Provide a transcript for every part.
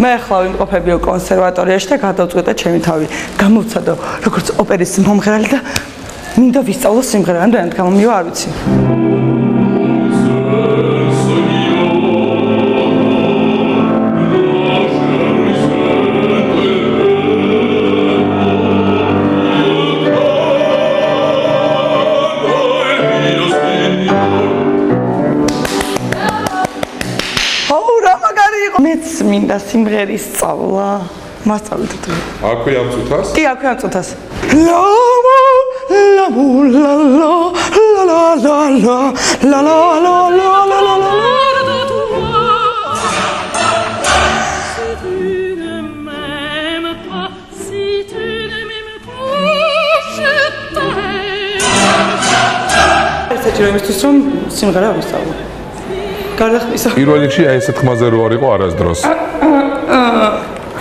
მე ახლა ვიმყოფებიო კონსერვატორიაში და გადავწყვიტე ჩემი თავი გამოვცადო როგორც ოპერის მომღერალი და მინდა ვისწავლო სიმღერა, რამდენად გამომივა არ ვიცი. მეც მინდა სიმღერის სწავლა. მასწავლეთ თუ. აქვე ამ წუთას? კი, აქვე ამ წუთას. ლა ლა ლა ლა ლა ლა ლა ლა ლა ლა ლა ლა ესეთი რამისთვის რომ სიმღერა ვისწავლო. გარდახმისა. პირველ რიგში აი ესეთ ხმაზე რო არ იყო არასდროს.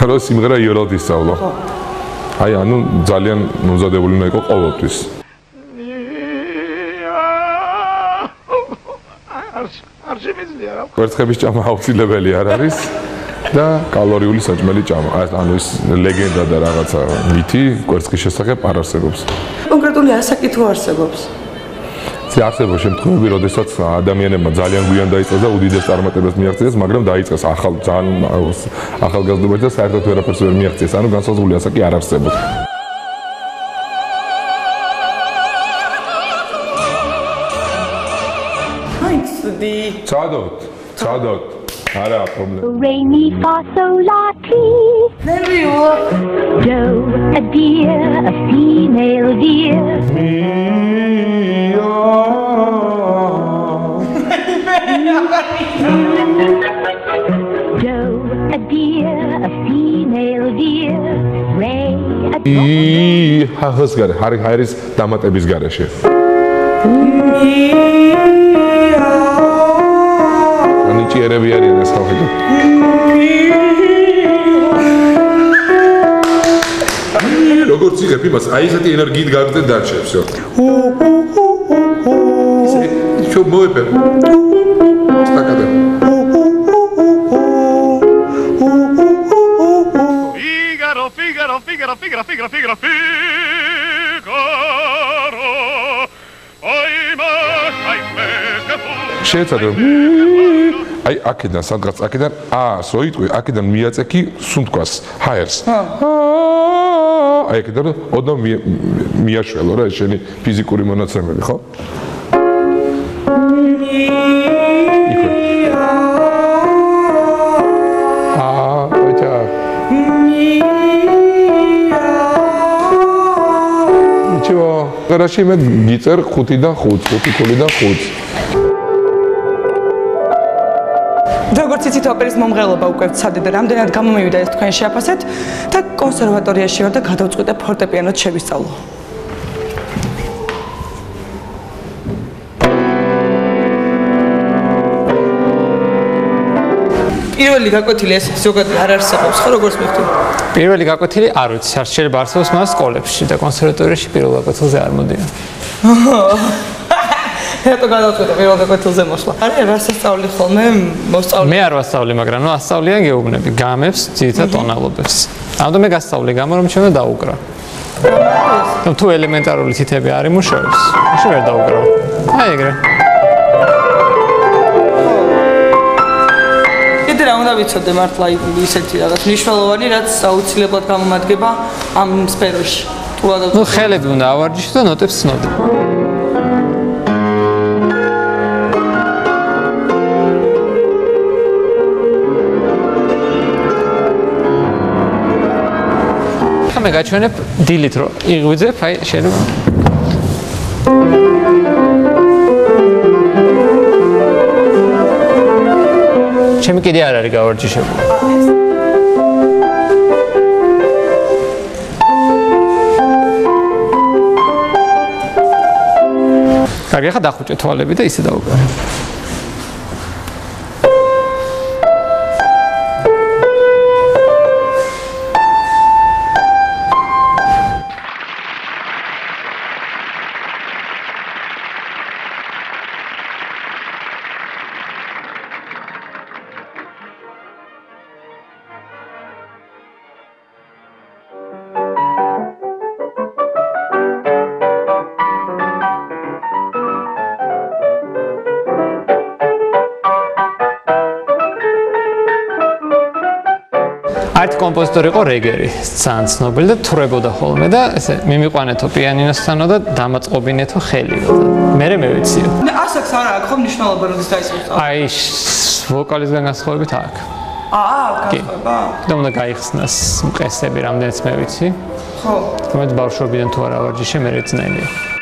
რო სიმღერა იოლად ისწავლა. აი ანუ ძალიან მომზადებული უნდა იყო ყოველთვის. არ შემიძლია რა. კვერცხების ჭამა აუცილებელი არ არის და კალორიული საჭმელი ჭამა. ანუ ეს ლეგენდა და რაღაცა მითი კვერცხის შესახებ არ არსებობს. კონკრეტული ასაკითო არსებობს. არსებობს შემთხვევები, როდესაც ადამიანებმა ძალიან გვიან დაიწყეს და უდიდეს წარმატებას მიაღწიეს, მაგრამ დაიწყეს ძალიან ახალგაზრდობაში და საერთოდ ვერაფერს ვერ მიაღწიეს. ანუ განსაზღვრული ასაკი არ არსებობს. Цадот. არა პრობლემა. Re mi fa sol la ti. There we are. Do a deer, a female deer. Do a deer, a female deer. Ray a ჰახოს გარე, ჰარის დამატების გარეშე. ჭიერები არიან ეს ხალხი. როგორც იღებ იმას, აი ესეთი ენერგიით გაგრძელ დარჩევსო. ისე მოეპერ. სტაკადე. Figaro. შეეცადე. აი აქედან სადღაც აქედან ას რო იტყვი, აქედან მიაწექი სუნთქვას, ჰაერს. აი აქედან ოდნავ მიაშველო რა ეს შენი ფიზიკური მონაცემები, ხო? ოჩა. ნიჩო, გარაში მე გიწერ 5-დან 5, 5 ქულიდან 5. როგორც იცით, ოპერის მომღერლობა უკვე ვცადე და რამდენად გამომივიდა ეს თქვენ შეაფასეთ და კონსერვატორიაში ვარ და გადავწყვიტე ფორტეპიანოც შევისწავლო. პირველი გაკვეთილი ეს ზოგადად არ არსებობს, ხო როგორც მიხდი? პირველი გაკვეთილი არ ვიცი, არ შეიძლება არსებობს მას სკოლებში და კონსერვატორიაში პირველ გაკვეთილზე არ მოდიან. რატო გადავწყვეტე პირველ გაკვეთილზე მოსვლა? არა, რა სასწავლი ხოლმე მოსწავლე. მე არ ვასწავლი, მაგრამ ნუ ასწავლიან გეუბნები, გამებს, ძირითად ტონალობებს. ამიტომ მე გასწავლე გამო რომ ჩემო დაუკრა. თუ ელემენტარული თითები არ იმუშავებს, მაშინ ვერ დაუკრა. აი ეგრე. კიდე რა უნდა ვიცოდე მართლა ისეთი რაღაც მნიშვნელოვანი, რაც აუცილებლად გამომადგება ამ სფეროში. თუ გადავწყვეტე. ნუ ხელები უნდა ავარჯიშო და ნოტებს ცნობდი. მე გაჩვენებ დილით რომ იღვიძებ, აი შეიძლება. ჩემი კიდე არ არის გავარჯიშებული. კარგი, ახლა დახუჭე თვალები და ისე დავუკრე. ერთ კომპოზიტორი იყო რეგერი, ძალიან ცნობილი და თვრებოდა ხოლმე და ესე მიმიყვანეთო პიანინოსთანო და დამაწყობინეთო ხელიო და მე ვიციო. ასაკს არა აქვს ხო მნიშვნელობა როდის დაიწყო? აი ვოკალისგან განსხვავებით აქ. გაიხსნება? და უნდა გაიხსნას მყესები, რამდენიც მე ვიცი. ხო. რომელიც ბავშვობიდან თუ არა ვარჯიშე მე რეცნაილია.